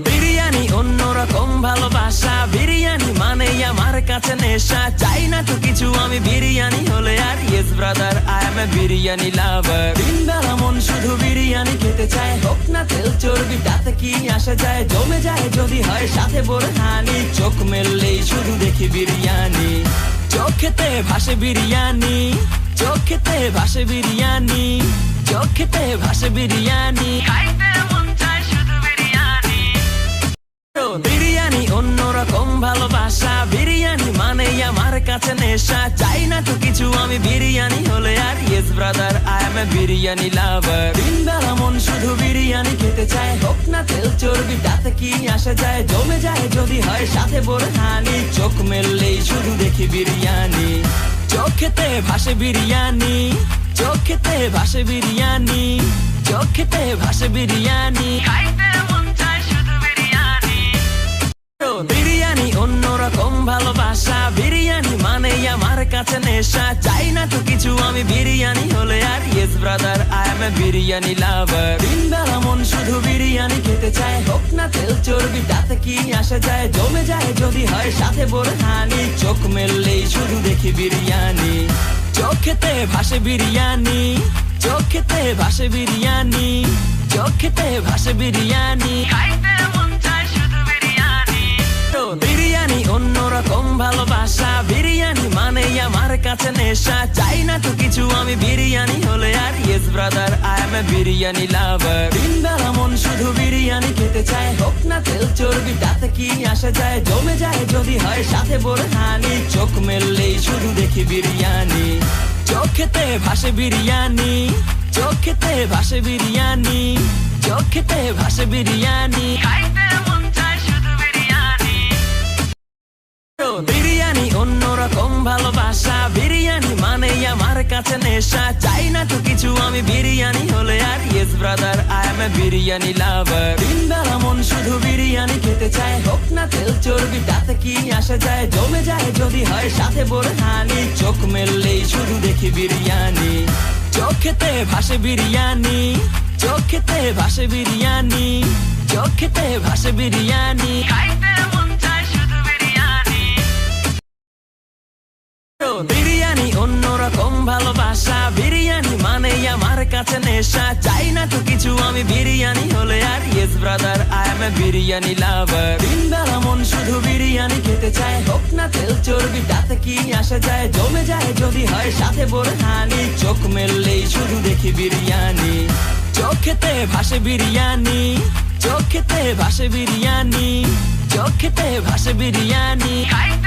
বিরিয়ানি অন্যরকম ভালোবাসা, বিরিয়ানি মানে আমার কাছে নেশা। চাই না তো কিছু আমি বিরিয়ানি হলে আর, yes brother I M A biryani লাভার। দিন বেলা মন শুধু বিরিয়ানি খেতে চায়, হোক না তেল চর্বি তাতে কি আসে যায়। জমে যায় যদি হয় সাথে বোরহানি, চোখ মেললেই শুধু দেখি বিরিয়ানি। চোখেতে ভাসে বিরিয়ানি, চোখেতে ভাসে বিরিয়ানি, চোখেতে ভাসে বিরিয়ানি, খাইতে মন চায় শুধু বিরিয়ানি। বিরিয়ানি অন্যরকম ভালোবাসা, বিরিয়ানি মানে আমার কাছে নেশা। চাই না তো কিছু আমি বিরিয়ানি হলে আর, yes brother I M A biryani লাভার। দিন বেলা মন শুধু বিরিয়ানি খেতে চায়, হোক না তেল চর্বি তাতে কি আসে যায়। জমে যায় যদি হয় সাথে বোরহানি, চোখ মেললেই শুধু দেখি বিরিয়ানি। চোখেতে ভাসে বিরিয়ানি, চোখেতে ভাসে বিরিয়ানি, চোখেতে ভাসে বিরিয়ানি, খাইতে মন চায় শুধু বিরিয়ানি। বিরিয়ানি অন্যরকম ভালোবাসা, বিরিয়ানি মানে আমার কাছে নেশা। চাই না তো কিছু আমি বিরিয়ানি হলে আর, yes brother I M A biryani লাভার। দিন বেলা মন শুধু বিরিয়ানি খেতে চায়, হোক না তেল চর্বি তাতে কি আসে যায়। জমে যায় যদি হয় সাথে বোরহানি, চোখ মেললেই শুধু দেখি বিরিয়ানি। চোখেতে ভাসে বিরিয়ানি, চোখেতে ভাসে বিরিয়ানি, চোখেতে ভাসে বিরিয়ানি, খাইতে মন চায় শুধু বিরিয়ানি। বিরিয়ানি অন্যরকম ভালোবাসা, বিরিয়ানি মানে আমার কাছে নেশা। চাই না তো কিছু আমি বিরিয়ানি হলে আর, yes brother I M A biryani লাভার। দিন বেলা মন শুধু বিরিয়ানি খেতে চায়, হোক না তেল চর্বি তাতে কি আসে যায়। জমে যায় যদি হয় সাথে বোরহানি, চোখ মেললেই শুধু দেখি বিরিয়ানি। চোখেতে ভাসে বিরিয়ানি, চোখেতে ভাসে বিরিয়ানি, চোখেতে ভাসে বিরিয়ানি, খাইতে মন চায় শুধু বিরিয়ানি। বিরিয়ানি অন্যরকম ভালোবাসা, বিরিয়ানি মানে আমার কাছে নেশা। চাই না তো কিছু আমি বিরিয়ানি হলে আর, yes brother I M A biryani লাভার। দিন বেলা মন শুধু বিরিয়ানি খেতে চায়, হোক না তেল চর্বি তাতে কি আসে যায়। জমে যায় যদি হয় সাথে বোরহানি, চোখ মেললেই শুধু দেখি বিরিয়ানি। চোখেতে ভাসে বিরিয়ানি, চোখেতে ভাসে বিরিয়ানি, চোখেতে ভাসে বিরিয়ানি, খাইতে মন চায় শুধু বিরিয়ানি। বিরিয়ানি অন্যরকম ভালোবাসা, বিরিয়ানি মানে আমার কাছে নেশা। চাই না তো কিছু আমি বিরিয়ানি হলে আর, yes brother I M A biryani লাভার। দিন বেলা মন শুধু বিরিয়ানি খেতে চায়, হোক না তেল চর্বি তাতে কি আসে যায়। জমে যায় যদি হয় সাথে বোরহানি, চোখ মেললেই শুধু দেখি বিরিয়ানি। চোখেতে ভাসে বিরিয়ানি, চোখেতে ভাসে বিরিয়ানি, চোখেতে ভাসে বিরিয়ানি, খাইতে